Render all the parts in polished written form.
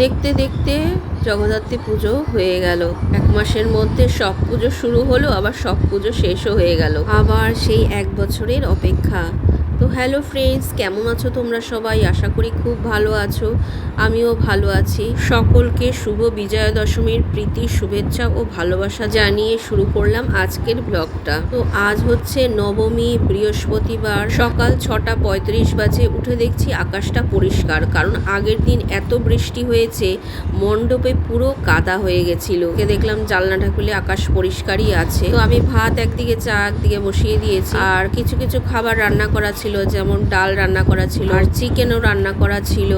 দেখতে দেখতে জগদ্ধাত্রী পুজো হয়ে গেল। 1 মাসের মধ্যে সব পুজো শুরু হলো, আবার সব পুজো শেষও হয়ে গেল। আবার সেই 1 বছরের অপেক্ষা। তো হ্যালো ফ্রেন্ডস, কেমন আছো তোমরা সবাই? আশা করি খুব ভালো আছো। আমিও ভালো আছি। সকলকে শুভ বিজয়া দশমীর প্রীতি, শুভেচ্ছা ও ভালোবাসা জানিয়ে শুরু করলাম আজকের ব্লগটা। তো আজ হচ্ছে নবমী, বৃহস্পতিবার। সকাল 6:35 বাজে। উঠে দেখছি আকাশটা পরিষ্কার, কারণ আগের দিন এত বৃষ্টি হয়েছে মণ্ডপে পুরো কাদা হয়ে গেছিল। দেখলাম জানলাটা খুলে আকাশ পরিষ্কারই আছে। তো আমি ভাত একদিকে, চা একদিকে বসিয়ে দিয়েছি। আর কিছু কিছু খাবার রান্না করা ছিল, যেমন ডাল রান্না করা ছিল, আর চিকেনও রান্না করা ছিল।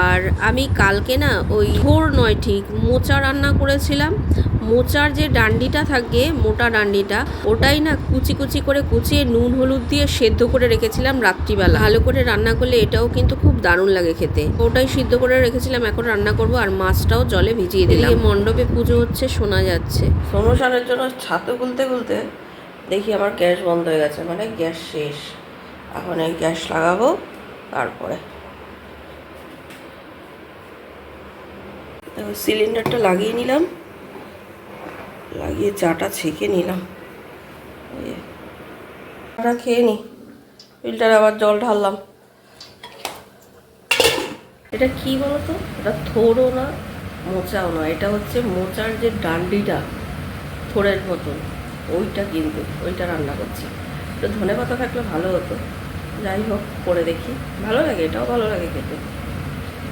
আর আমি কালকে না ওই থোর নয় ঠিক মোচা রান্না করেছিলাম। মোচার যে ডান্ডিটা থাকে, মোটা ডান্ডিটা, ওটাই না কুচি কুচি করে কুচিয়ে নুন হলুদ দিয়ে সেদ্ধ করে রেখেছিলাম রাত্রিবেলা। ভালো করে রান্না করলে এটাও কিন্তু খুব দারুণ লাগে খেতে। ওটাই সিদ্ধ করে রেখেছিলাম, এখন রান্না করব। আর মাছটাও জলে ভিজিয়ে দিলাম। মণ্ডপে পুজো হচ্ছে, শোনা যাচ্ছে। অনুষ্ঠানের জন্য ছাতু খুলতে খুলতে দেখি আমার গ্যাস বন্ধ হয়ে গেছে, মানে গ্যাস শেষ। এখন এই গ্যাস লাগাবো। তারপরে সিলিন্ডারটা লাগিয়ে নিলাম, লাগিয়ে চাটা ছেঁকে নিলাম। চাটা খেয়ে নি, ফিল্টারে আবার জল ঢাললাম। এটা কি বলতো, এটা থোড়ও না মোচাও না, এটা হচ্ছে মোচার যে ডান্ডিটা থোড়ের মতন, ওইটা কিন্তু ওইটা রান্না করছি। তো ধনে পাতা থাকলে ভালো হতো, যাই হোক করে দেখি। ভালো লাগে, এটাও ভালো লাগে খেতে।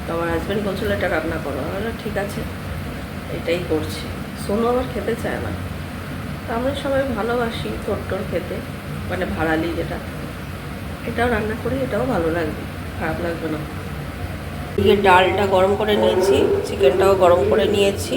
তো আমার হাজব্যান্ড বলছিল এটা রান্না করো, হলো ঠিক আছে, এটাই করছি। সোনু আবার খেতে চায় না। তো আমরা সবাই ভালোবাসি থোড় খেতে, মানে ভাড়ালি যেটা, এটাও রান্না করি, এটাও ভালো লাগবে, খারাপ লাগবে না। এদিকে ডালটা গরম করে নিয়েছি, চিকেনটাও গরম করে নিয়েছি।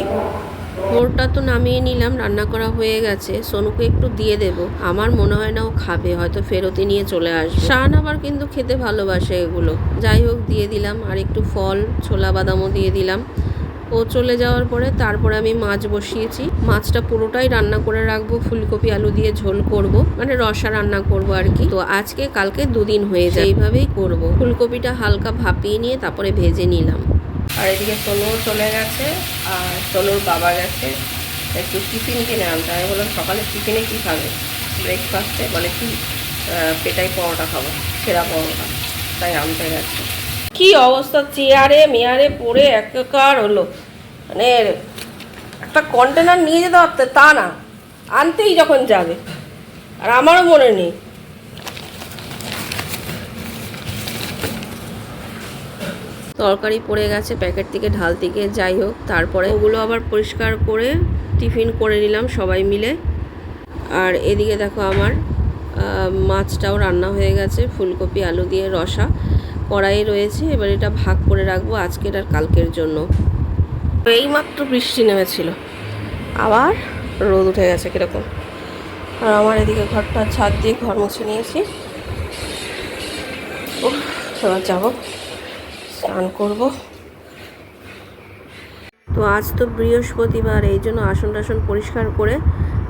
মোরটা তো নামিয়ে নিলাম, রান্না করা হয়ে গেছে। সোনুকে একটু দিয়ে দেব, আমার মনে হয় না ও খাবে, হয়তো ফেরতি নিয়ে চলে আসবে। শান আবার কিন্তু খেতে ভালোবাসে এগুলো। যাই হোক দিয়ে দিলাম, আর একটু ফল, ছোলা বাদামও দিয়ে দিলাম। ও চলে যাওয়ার পরে তারপরে আমি মাছ বসিয়েছি। মাছটা পুরোটাই রান্না করে রাখবো, ফুলকপি আলু দিয়ে ঝোল করব, মানে রসা রান্না করব আর কি। তো আজকে কালকে 2 দিন হয়ে যায়, এইভাবেই করব। ফুলকপিটা হালকা ভাপিয়ে নিয়ে তারপরে ভেজে নিলাম। আর এদিকে সোনুও চলে গেছে, আর সোনুর বাবা গেছে একটু টিফিন কিনে আনতে। আমি বললাম সকালে টিফিনে কী খাবে, ব্রেকফাস্টে বলে কি পেটাই পরোটা খাবো, সেরা পরোটা, তাই আনতে গেছে। কি অবস্থা, চেয়ারে মেয়ারে পড়ে একাকার হলো। মানে একটা কন্টেনার নিয়ে যেতে পারতে, তা না, আনতেই যখন যাবে। আর আমারও মনে নেই। তরকারি পড়ে গেছে প্যাকেট থেকে ঢাল থেকে, যাই হোক তারপরে ওগুলো আবার পরিষ্কার করে টিফিন করে নিলাম সবাই মিলে। আর এদিকে দেখো আমার মাছটাও রান্না হয়ে গেছে, ফুলকপি আলু দিয়ে রসা কড়াই রয়েছে। এবার এটা ভাগ করে রাখবো আজকের আর কালকের জন্য। এইমাত্র বৃষ্টি নেমেছিল, আবার রোদ উঠে গেছে কীরকম। আর আমার এদিকে ঘরটা ছাদ দিয়ে ঘর মুছে নিয়েছি। এবার যাবো, স্নান করব। তো আজ তো বৃহস্পতিবার, এই জন্য আসন টাসন পরিষ্কার করে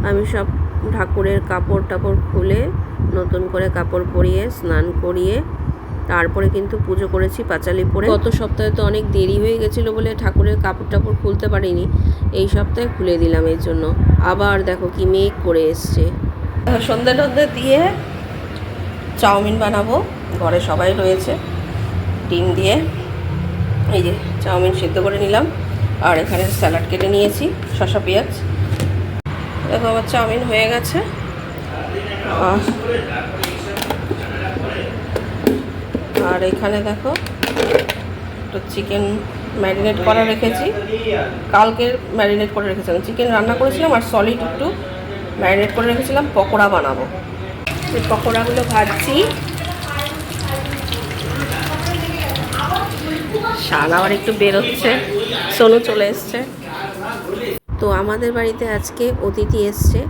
আমি সব ঠাকুরের কাপড় টাপড় খুলে নতুন করে কাপড় পরিয়ে স্নান করিয়ে তারপরে কিন্তু পুজো করেছি পাঁচালি পরে। গত সপ্তাহে তো অনেক দেরি হয়ে গেছিলো বলে ঠাকুরের কাপড় টাপড় খুলতে পারিনি, এই সপ্তাহে খুলে দিলাম। এর জন্য আবার দেখো কি মেঘ করে এসছে। সন্ধ্যে টন্ধে দিয়ে চাউমিন বানাবো, ঘরে সবাই রয়েছে। ডিম দিয়ে এই যে চাউমিন সিদ্ধ করে নিলাম, আর এখানে স্যালাড কেটে নিয়েছি, শসা পেঁয়াজ। দেখো আমার চাউমিন হয়ে গেছে। আর এখানে দেখো একটু চিকেন ম্যারিনেট করা রেখেছি, কালকের ম্যারিনেট করে রেখেছিলাম। চিকেন রান্না করেছিলাম আর সলিড একটু ম্যারিনেট করে রেখেছিলাম, পকোড়া বানাবো। এই পকোড়াগুলো ভাজছি। শান আবার একটু বেরোচ্ছে, সোনু চলে এসছে। তো আমাদের বাড়িতে আজকে অতিথি এসছে।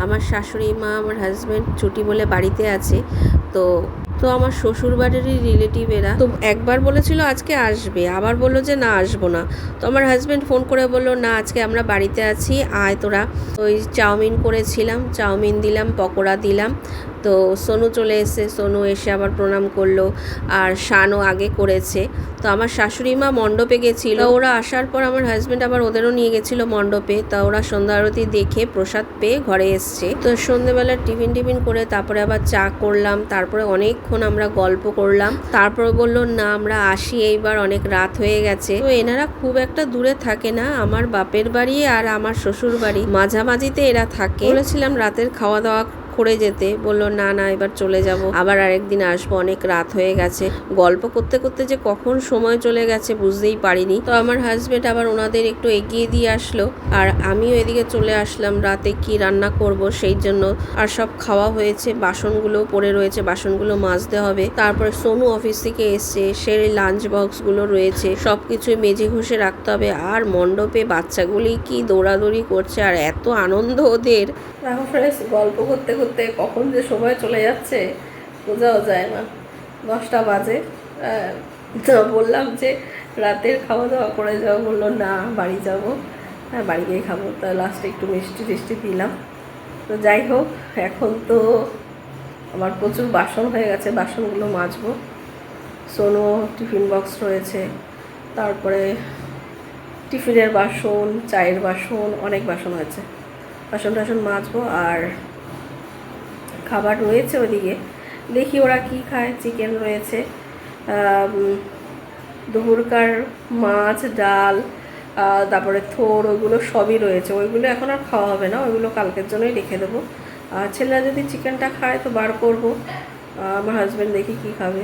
আমার শাশুড়ি মা, আমার হাজব্যান্ড ছুটি বলে বাড়িতে আছে। তো তো আমার শ্বশুর বাড়িরই রিলেটিভেরা তো একবার বলেছিল আজকে আসবে, আবার বললো যে না আসবো না। তো আমার হাজব্যান্ড ফোন করে বললো না আজকে আমরা বাড়িতে আছি, আয় তোরা। ওই চাউমিন করেছিলাম, চাউমিন দিলাম, পকোড়া দিলাম। তো সোনু চলে এসে, সোনু এসে আবার প্রণাম করলো, আর শানও আগে করেছে। তো আমার শাশুড়ি মা মণ্ডপে গেছিলো, ওরা আসার পর আমার হাজব্যান্ড আবার ওদেরও নিয়ে গেছিলো মণ্ডপে। তা ওরা সন্ধ্যা আরতি দেখে প্রসাদ পেয়ে ঘরে এসছে। তো সন্ধ্যেবেলা টিফিন করে তারপরে আবার চা করলাম, তারপরে অনেকক্ষণ আমরা গল্প করলাম। তারপরে বললো না আমরা আসি, এইবার অনেক রাত হয়ে গেছে। তো এনারা খুব একটা দূরে থাকে না, আমার বাপের বাড়ি আর আমার শ্বশুর বাড়ি মাঝামাঝিতে এরা থাকে। বলেছিলাম রাতের খাওয়া দাওয়া করে যেতে, বললো না না এবার চলে যাব, আবার আরেকদিন আসবো, অনেক রাত হয়ে গেছে। গল্প করতে করতে যে কখন সময় চলে গেছে বুঝতেই পারিনি। তো আমার হাজবেন্ড আবার ওনাদের একটু এগিয়ে দিয়ে আসলো, আর আমিও এদিকে চলে আসলাম রাতে কি রান্না করব সেই জন্য। আর সব খাওয়া হয়েছে, বাসনগুলো পড়ে রয়েছে, বাসনগুলো মাজতে হবে। তারপরে সোনু অফিস থেকে এসছে, সে লাঞ্চ বক্সগুলো রয়েছে, সব কিছু মেজে ঘষে রাখতে হবে। আর মণ্ডপে বাচ্চাগুলি কি দৌড়াদৌড়ি করছে, আর এত আনন্দ ওদের। দেখো ফ্রেন্ডস, গল্প করতে করতে কখন যে সময় চলে যাচ্ছে বোঝাও যায় না। 10টা বাজে। তো বললাম যে রাতের খাওয়া দাওয়া করে যাও, বললো না বাড়ি যাবো, হ্যাঁ বাড়ি গিয়ে খাবো। তা লাস্টে একটু মিষ্টি টিষ্টি দিলাম। তো যাই হোক, এখন তো আমার প্রচুর বাসন হয়ে গেছে, বাসনগুলো মাজবো। সোনো টিফিন বক্স রয়েছে, তারপরে টিফিনের বাসন, চায়ের বাসন, অনেক বাসন হয়েছে। বাসন টাসন মাজবো, আর খাবার রয়েছে ওদিকে, দেখি ওরা কি খায়। চিকেন রয়েছে, দুপুরকার মাছ, ডাল, তারপরে থোড়, ওইগুলো সবই রয়েছে। ওইগুলো এখন আর খাওয়া হবে না, ওইগুলো কালকের জন্যই রেখে দেবো। আর ছেলেরা যদি চিকেনটা খায় তো বার করবো। আমার হাজব্যান্ড দেখি কি খাবে।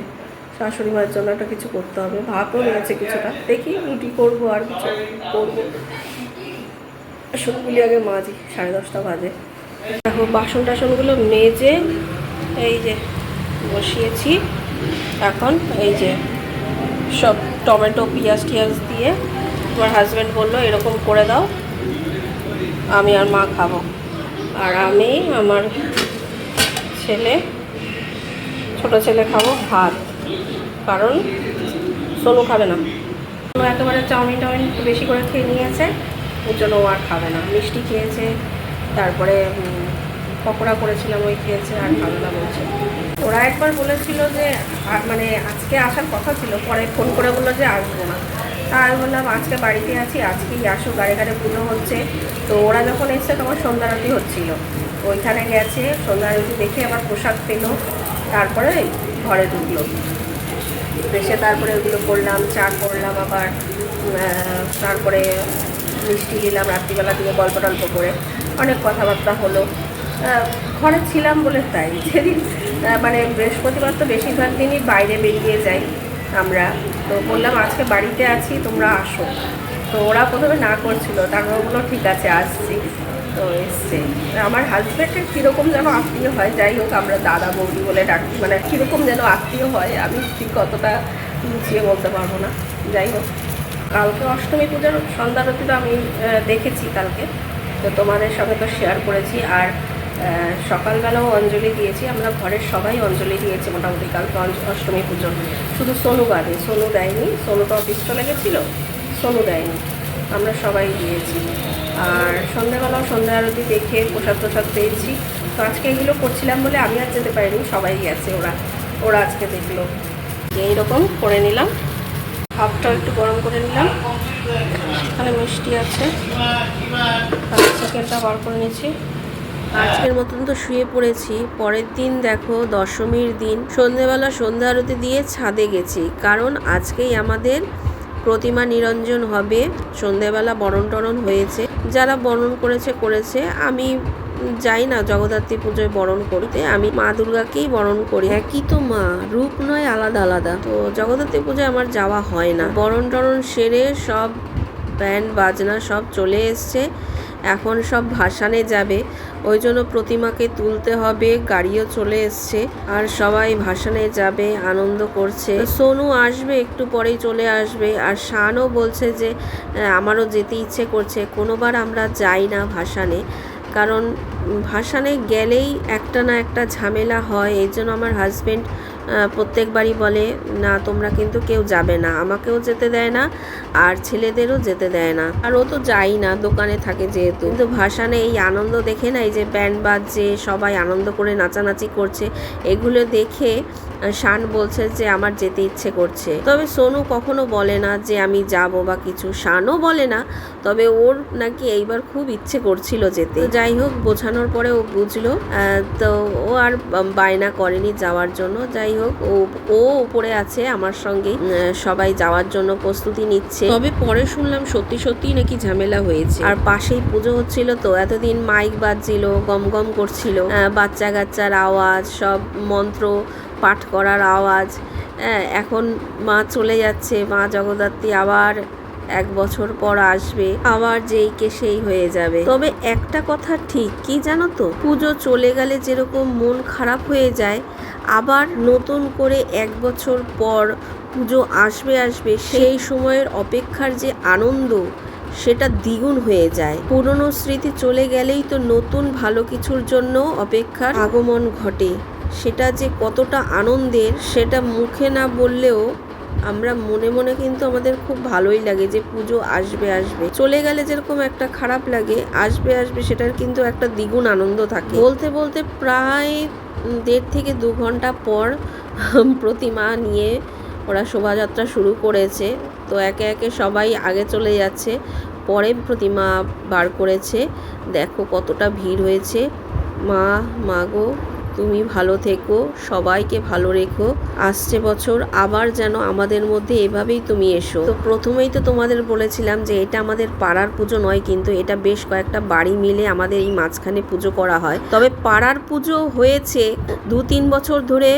শাশুড়ি মায়ের জন্য একটা কিছু করতে হবে, ভাতও রয়েছে কিছুটা, দেখি রুটি করবো আর কিছু করবো। বাসনগুলি আগে মাজি, 10:30 বাজে। দেখো বাসন টাসনগুলো মেজে এই যে বসিয়েছি। এখন এই যে সব টমেটো পেঁয়াজ টিয়াজ দিয়ে, তোমার হাজব্যান্ড বললো এরকম করে দাও, আমি আর মা খাবো। আর আমি আমার ছেলে, ছোট ছেলে খাবো ভাত, কারণ সোনু খাবে না। সোনু একেবারে চাউমিন টাউমিন বেশি করে খেয়ে নিয়েছে, ওর জন্য ও আর খাবে না। মিষ্টি খেয়েছে, তারপরে পকোড়া করেছিলাম ওই খেয়েছে, আর খাবে না বলছে। ওরা একবার বলেছিল যে মানে আজকে আসার কথা ছিল, পরে ফোন করে বললো যে আসবো না। তা আমি বললাম আজকে বাড়িতে আছি, আজকেই আসো, গাড়ি গাড়ি পুজো হচ্ছে। তো ওরা যখন এসছে তখন সন্ধ্যা আরতি হচ্ছিলো, ওইখানে গেছে, সন্ধ্যা আরতি দেখে আবার প্রসাদ পেলো, তারপরে ঘরে ঢুকলো। এসে তারপরে ওগুলো করলাম, চা করলাম, আবার তারপরে মিষ্টি দিলাম। রাত্রিবেলা দিয়ে গল্প টল্প করে অনেক কথাবার্তা হলো। ঘরে ছিলাম বলে তাই। যেদিন মানে বৃহস্পতিবার তো বেশিরভাগ দিনই বাইরে বেরিয়ে যাই আমরা। তো বললাম আজকে বাড়িতে আছি, তোমরা আসো। তো ওরা প্রথমে না করছিল, তারপর বললো ঠিক আছে আসছি। তো এসছে। আমার হাজব্যান্ডের কীরকম যেন আত্মীয় হয়, যাই হোক আমরা দাদা বৌদি বলে ডাকি, মানে কীরকম যেন আত্মীয় হয় আমি ঠিক কতটা গুছিয়ে বলতে পারবো না। যাই হোক, কালকে অষ্টমী পূজার সন্ধ্যারতিটা আমি দেখেছি কালকে, তো তোমাদের সঙ্গে তো শেয়ার করেছি। আর সকালবেলাও অঞ্জলি দিয়েছি, আমরা ঘরের সবাই অঞ্জলি দিয়েছি মোটামুটি কালকে অষ্টমী পুজো। শুধু সোনু বাদে, সোনু দেয়নি, সোনু তো অফিস চলে গেছিলো, সোনু দেয়নি, আমরা সবাই দিয়েছি। আর সন্ধ্যাবেলাও সন্ধ্যা আরতি দেখে প্রসাদ পেয়েছি। তো আজকে এগুলো করছিলাম বলে আমি আর যেতে পারিনি, সবাই গেছে, ওরা আজকে দেখলো। এইরকম করে নিলাম, ভাতটাও একটু গরম করে নিলাম, এখানে মিষ্টি আছে, চিকেনটা বার করে নিয়েছি। আজকের মতন তো শুয়ে পড়েছি। পরের দিন দেখো দশমীর দিন সন্ধেবেলা সন্ধ্যা আরতি দিয়ে ছাদে গেছি, কারণ আজকেই আমাদের প্রতিমা নিরঞ্জন হবে। সন্ধেবেলা বরণ টরণ হয়েছে, যারা বরণ করেছে। আমি যাই না জগদ্ধাত্রী পুজোয় বরণ করতে, আমি মা দুর্গাকেই বরণ করি। একই তো মা, রূপ নয় আলাদা আলাদা। তো জগদ্ধাত্রী পুজোয় আমার যাওয়া হয় না। বরণ টরণ সেরে সব ব্যান্ড বাজনা সব চলে এসছে, এখন সব ভাসানে যাবে, ওই জন্য প্রতিমাকে তুলতে হবে, গাড়িও চলে এসছে, আর সবাই ভাসানে যাবে, আনন্দ করছে। সোনু আসবে, একটু পরেই চলে আসবে। আর শানও বলছে যে আমারও যেতে ইচ্ছে করছে। কোনোবার আমরা যাই না ভাসানে, কারণ ভাসানে গেলেই একটা না একটা ঝামেলা হয়, এই জন্য আমার হাজব্যান্ড প্রত্যেকবারই বলে না তোমরা কিন্তু কেউ যাবে না, আমাকেও যেতে দেয় না আর ছেলেদেরও যেতে দেয় না, আর ও তো যাই না, দোকানে থাকে যেহেতু। কিন্তু ভাসানে এই আনন্দ দেখে না, এই যে ব্যান্ড বাজছে, সবাই আনন্দ করে নাচানাচি করছে, এগুলো দেখে শান বলছে যে আমার যেতে ইচ্ছে করছে। তবে সোনু কখনো বলে না যে আমি যাব বা কিছু, শানও বলে না, তবে ওর নাকি এইবার খুব ইচ্ছে করছিল যেতে। যাই হোক, বোঝানোর পরে ও বুঝলো, তো ও আর বায়না করেনি যাওয়ার জন্য। যাই হোক, ও উপরে আছে আমার সঙ্গেই, সবাই যাওয়ার জন্য প্রস্তুতি নিচ্ছে। তবে পরে শুনলাম সত্যি সত্যি নাকি ঝামেলা হয়েছে। আর পাশেই পুজো হচ্ছিল, তো এতদিন মাইক বাজছিল, গম গম করছিল, বাচ্চা কাচ্চার আওয়াজ, সব মন্ত্র পাঠ করার আওয়াজ। এখন মা চলে যাচ্ছে, মা জগদ্ধাত্রী আবার 1 বছর পর আসবে, আবার যেই কে সেই হয়ে যাবে। তবে একটা কথা ঠিক, কি জানো তো, পুজো চলে গেলে যেরকম মন খারাপ হয়ে যায়, আবার নতুন করে 1 বছর পর পুজো আসবে সেই সময়ের অপেক্ষার যে আনন্দ, সেটা দ্বিগুণ হয়ে যায়। পুরনো স্মৃতি চলে গেলেই তো নতুন ভালো কিছুর জন্য অপেক্ষার আগমন ঘটে। সেটা যে কতটা আনন্দের, সেটা মুখে না বললেও আমরা মনে মনে কিন্তু আমাদের খুব ভালোই লাগে যে পুজো আসবে। চলে গেলে যেরকম একটা খারাপ লাগে, আসবে সেটার কিন্তু একটা দ্বিগুণ আনন্দ থাকে। বলতে বলতে প্রায় 1.5 থেকে 2 ঘন্টা পর প্রতিমা নিয়ে ওরা শোভাযাত্রা শুরু করেছে। তো একে একে সবাই আগে চলে যাচ্ছে, পরে প্রতিমা বার করেছে। দেখো কতটা ভিড় হয়েছে। মা গো, তুমি ভালো থেকো, সবাইকে ভালো রেখো, আসছে বছর আবার যেন আমাদের মধ্যে এভাবেই তুমি এসো। তো প্রথমেই তো তোমাদের বলেছিলাম যে এটা আমাদের পাড়ার পুজো নয়, কিন্তু এটা বেশ কয়েকটা বাড়ি মিলে আমাদের এই মাঝখানে পুজো করা হয়। তবে পাড়ার পুজো হয়েছে 2-3 বছর ধরে,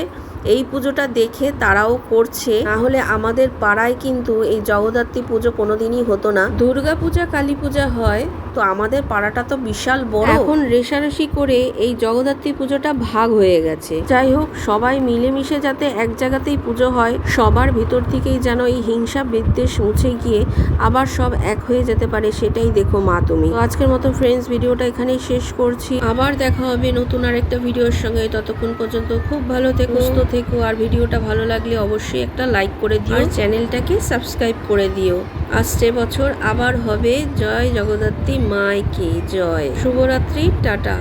এই পুজোটা দেখে তারাও করছে, না হলে আমাদের পাড়ায় কিন্তু এই জগদ্ধাত্রী পুজো কোনোদিনই হতো না। দুর্গা পূজা, কালী পূজা হয়, তো আমাদের পাড়াটা তো বিশাল বড়। এখন রেশারেশি করে এই জগদ্ধাত্রী পুজোটা ভাগ হয়ে গেছে। যাই হোক, সবাই মিলেমিশে যাতে এক জায়গাতেই পুজো হয়, সবার ভিতর থেকেই যেন এই হিংসা বিদ্বেষ মুছে গিয়ে আবার সব এক হয়ে যেতে পারে, সেটাই দেখো মা তুমি। তো আজকের মতো ফ্রেন্ডস, ভিডিওটা এখানেই শেষ করছি। আবার দেখা হবে নতুন আরেকটা ভিডিওর সঙ্গে। ততক্ষণ পর্যন্ত খুব ভালো থেকো, সুস্থ থেকো, আর ভিডিওটা ভালো লাগলে অবশ্যই একটা লাইক করে দিও, আর চ্যানেলটাকে সাবস্ক্রাইব করে দিও। আসছে বছর আবার হবে। জয় জগদ্ধাত্রী মাইকে জয়। শুভরাত্রি, টাটা।